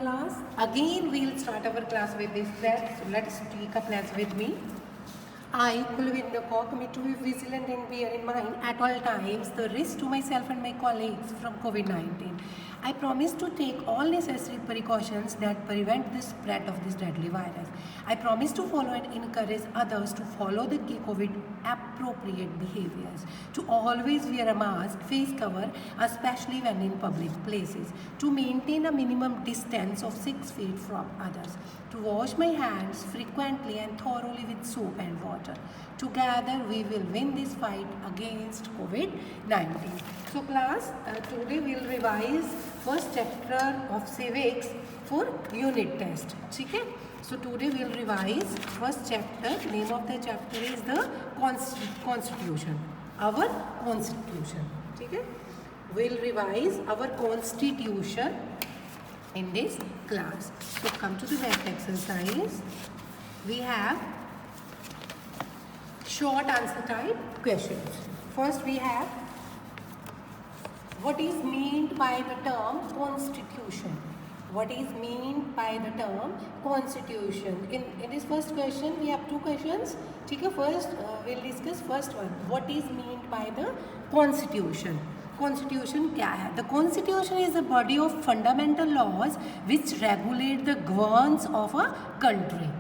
class. Again we'll start our class with this thread. So let's take up let's with me. I, Kulvinder Kaur, commit to be vigilant and bear in mind at all times the risk to myself and my colleagues from COVID-19. I promise to take all necessary precautions that prevent the spread of this deadly virus. I promise to follow and encourage others to follow the COVID appropriate behaviors, to always wear a mask, face cover, especially when in public places, to maintain a minimum distance of 6 feet from others, to wash my hands frequently and thoroughly with soap and water. Together we will win this fight against COVID-19. So class, today we will revise first chapter of civics for unit test. Okay? So today we will revise first chapter. Name of the chapter is the Constitution. Our Constitution. Okay? We will revise our Constitution in this class. So come to the math exercise. We have short answer type questions. First we have, what is meant by the term constitution? What is meant by the term constitution? In this first question we have two questions. Okay, first we'll discuss first one. What is meant by the constitution? Constitution क्या है? The constitution is a body of fundamental laws which regulate the governance of a country.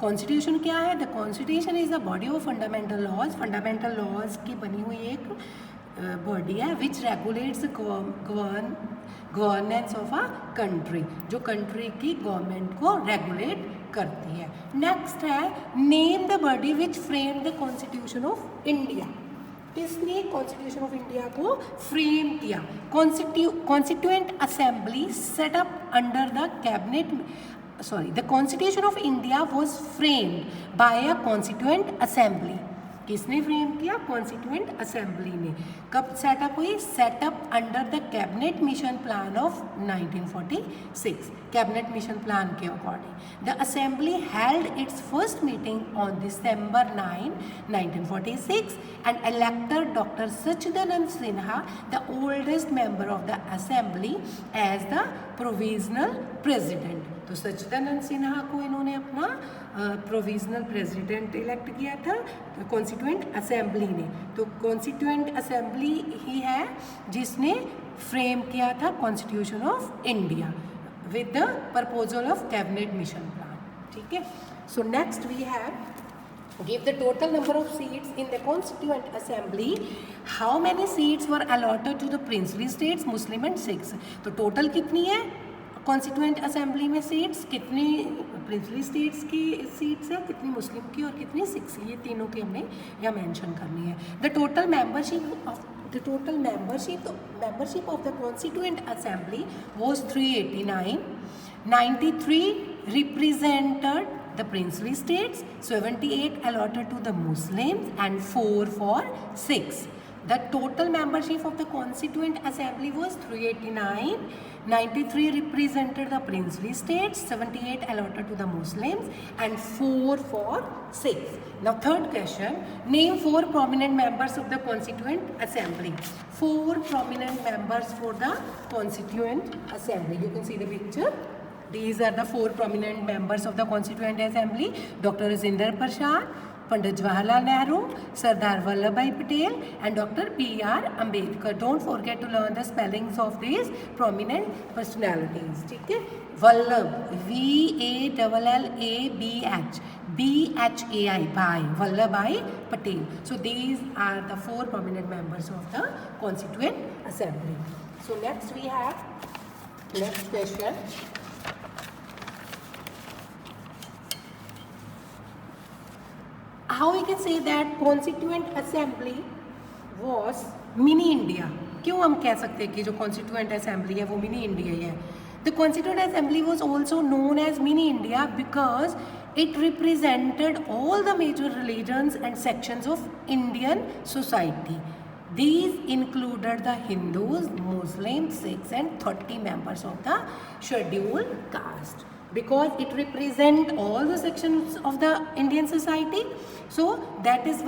Constitution क्या है? The constitution is a body of fundamental laws. Fundamental laws की बनी हुई एक body है which regulates governance of a country, जो country की government को रेगुलेट करती है. नेक्स्ट है, name the body which frame the constitution of India. किसने कॉन्स्टिट्यूशन ऑफ इंडिया को फ्रेम किया? Constituent assembly set up under the cabinet. The Constitution of India was framed by a Constituent Assembly. किसने frame किया? Constituent assembly ने. कब setup हुई? Setup under the cabinet mission plan of 1946. Cabinet mission plan के according the assembly held its first meeting on December 9, 1946 and elected Dr. Sachidanand Sinha, the oldest member of the assembly, as the provisional president. तो सच्चिदानंद सिन्हा को इन्होंने अपना provisional president elect किया था constituent assembly ने. तो constituent assembly ही है जिसने फ्रेम किया था constitution of India with the proposal of cabinet mission plan. ठीक है. So next we have give the total number of seats in the constituent assembly. How many seats were allotted to the princely states, Muslim and Sikhs? तो total कितनी है constituent assembly में seats? कितनी princely states की seats है, कितनी मुस्लिम की और कितनी सिक्स की, ये तीनों की हमने यहाँ मेंशन करनी है. The total membership of the constituent assembly was 389. 93 represented the princely states, 78 allotted to the Muslims and 4 for Sikhs. The total membership of the Constituent Assembly was 389. 93 represented the princely states, 78 allotted to the Muslims and 4 for Sikhs. Now third question, name 4 prominent members of the Constituent Assembly. 4 prominent members for the Constituent Assembly. You can see the picture. These are the 4 prominent members of the Constituent Assembly. Dr. Rajendra Prasad, Pandit Jawaharlal Nehru, Sardar Vallabhbhai Patel and Dr. P.R. Ambedkar. Don't forget to learn the spellings of these prominent personalities. ठीक है. Vallabh, V-A-L-L-A-B-H, B-H-A-I, Bhai, Vallabhbhai Patel. So these are the 4 prominent members of the Constituent Assembly. So next we have next question. How we can say that Constituent Assembly was mini India? क्यों हम कह सकते हैं कि जो Constituent Assembly है वो mini India ही है? The Constituent Assembly was also known as mini India because it represented all the major religions and sections of Indian society. These included the Hindus, Muslims, Sikhs and 30 members of the scheduled caste. because it represent all the sections of the Indian society. So that's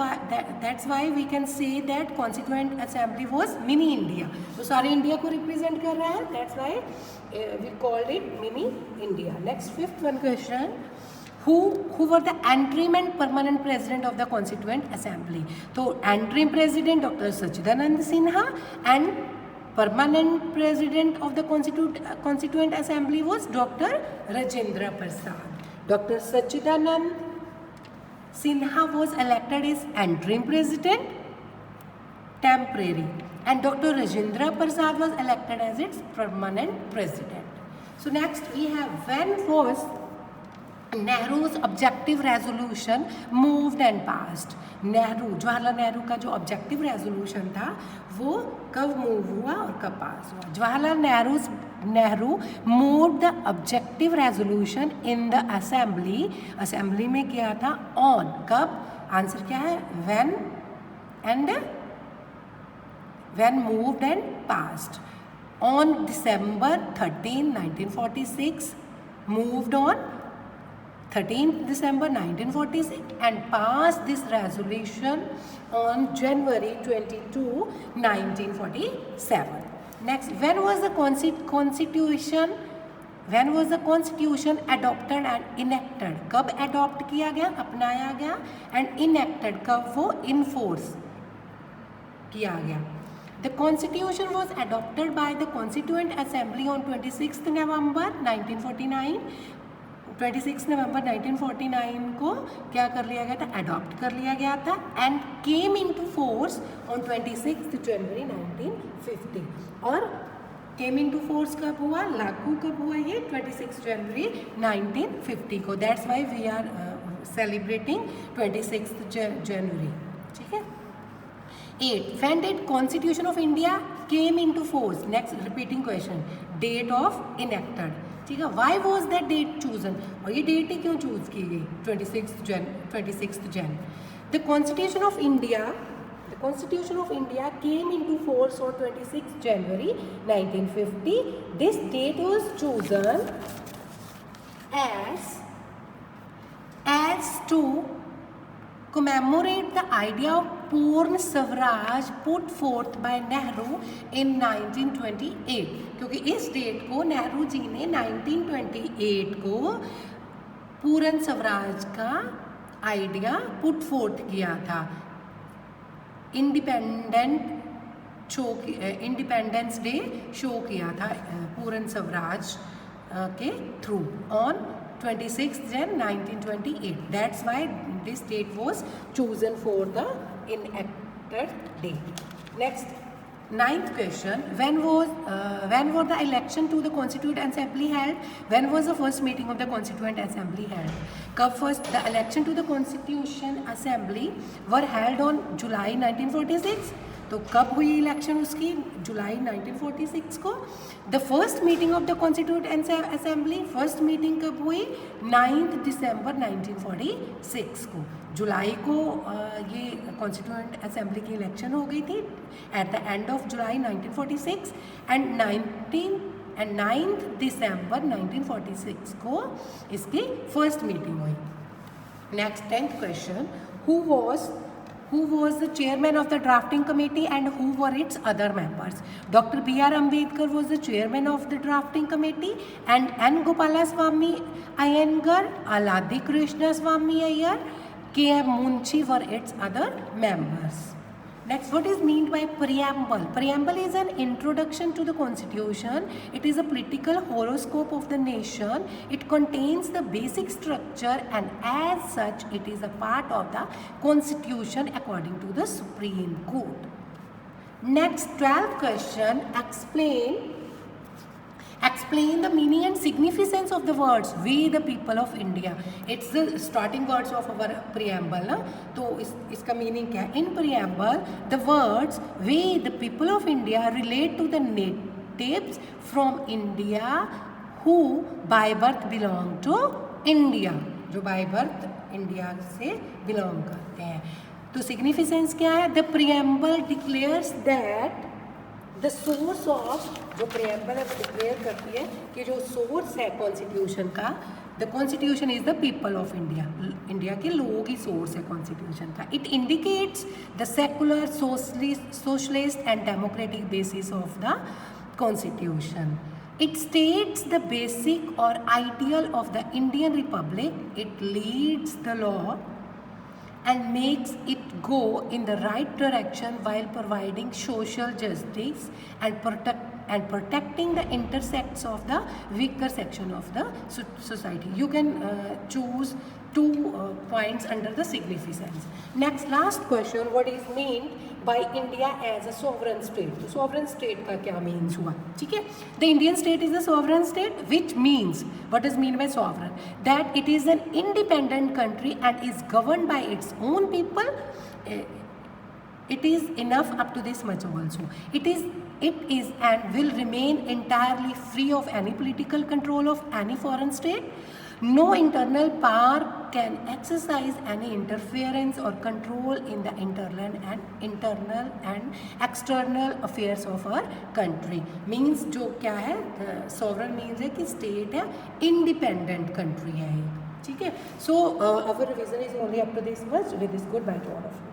why we can say that Constituent Assembly was mini India. तो सारे India को represent कर रहा है, that's why we called it mini India. Next, fifth one question. Who were the interim and permanent president of the Constituent Assembly? तो interim president Dr. Sachidanand Sinha and permanent president of the Constituent Assembly was Dr. Rajendra Prasad. Dr. Sachidanand Sinha was elected as interim president, temporary, and Dr. Rajendra Prasad was elected as its permanent president. So next we have, when was Nehru's objective resolution moved and passed? Jawaharlal Nehru का जो objective resolution था वो कब move हुआ और कब पास हुआ? Jawaharlal Nehru move the objective resolution in the assembly में किया था ऑन, कब? आंसर क्या है? when moved and passed on December 13, 1946, moved on 13th December 1946 and passed this resolution on January 22, 1947. Next, when was the constitution adopted and enacted? कब adopt किया गया, अपनाया गया, and enacted कब वो enforce किया गया? The Constitution was adopted by the Constituent Assembly on 26th November 1949. 26 नवंबर 1949 को क्या कर लिया गया था? अडॉप्ट कर लिया गया था and came into force on 26 जनवरी 1950. और केम इनटू फोर्स कब हुआ, लागू कब हुआ? ये 26 जनवरी 1950 को. That's why we are celebrating 26 January. ठीक है. 8. When did Constitution of India came into force? Next repeating question. Date of enacted. ठीक है. Why was that date chosen? और ये डेट ही क्यों चूज की गई? 26 जन. The constitution of India came into force on 26 January 1950. This date was chosen as to commemorate the idea of पूर्ण Swaraj put forth by Nehru in 1928. क्योंकि इस date को नेहरू जी ने 1928 को पूर्ण स्वराज का आइडिया पुट फोर्थ किया था. इंडिपेंडेंस डे शो किया था पूर्ण स्वराज के through on 26th Jan 1928. That's why this date was chosen for the enacted date. Next, 9th question. When were the election to the Constituent Assembly held? When was the first meeting of the Constituent Assembly held? कब first the election to the Constitution Assembly were held on July 1946. तो कब हुई election उसकी? जुलाई 1946 को. The first meeting of the constituent assembly, first meeting कब हुई? 9 दिसंबर 1946 को. जुलाई को ये कॉन्स्टिट्यूएंट असेंबली की इलेक्शन हो गई थी at the end of July 1946 and 9 दिसंबर 1946 को इसकी फर्स्ट मीटिंग हुई. Next 10th question. Who was the chairman of the drafting committee and who were its other members? Dr. B.R. Ambedkar was the chairman of the drafting committee and N. Gopalaswamy Iyengar, Aladi Krishna Swamy Iyer, K.M. Munshi were its other members. Next, what is meant by preamble? Preamble is an introduction to the Constitution. It is a political horoscope of the nation. It contains the basic structure and as such it is a part of the Constitution according to the Supreme Court. Next, 12th question. Explain the meaning and significance of the words "We the people of India." It's the starting words of our preamble ना. तो इसका meaning क्या है? In preamble, the words "We the people of India" relate to the natives from India who by birth belong to India. जो by birth India से belong करते हैं. तो significance क्या है? The preamble declares that the source of, जो preamble है वो डिक्लेयर करती है कि जो सोर्स है कॉन्स्टिट्यूशन का, the constitution is the people of India, India के लोगों की सोर्स है कॉन्स्टिट्यूशन का. It indicates the secular, socialist and democratic basis of the constitution. It states the basic or ideal of the Indian Republic. It leads the law and makes it go in the right direction while providing social justice and protecting the intersects of the weaker section of the society. You can choose two points under the significance. Next, last question, what is meant by India as a sovereign state? तो sovereign state का क्या means हुआ, ठीक है? The Indian state is a sovereign state, which means, what is mean by sovereign? That it is an independent country and is governed by its own people. It is enough up to this much also. It is and will remain entirely free of any political control of any foreign state. No internal power can exercise any interference or control in the internal and external affairs of our country. Means जो क्या है, sovereign means है कि state है, independent country है, ठीक है. So our revision is only up to this much. With this, goodbye to all of you.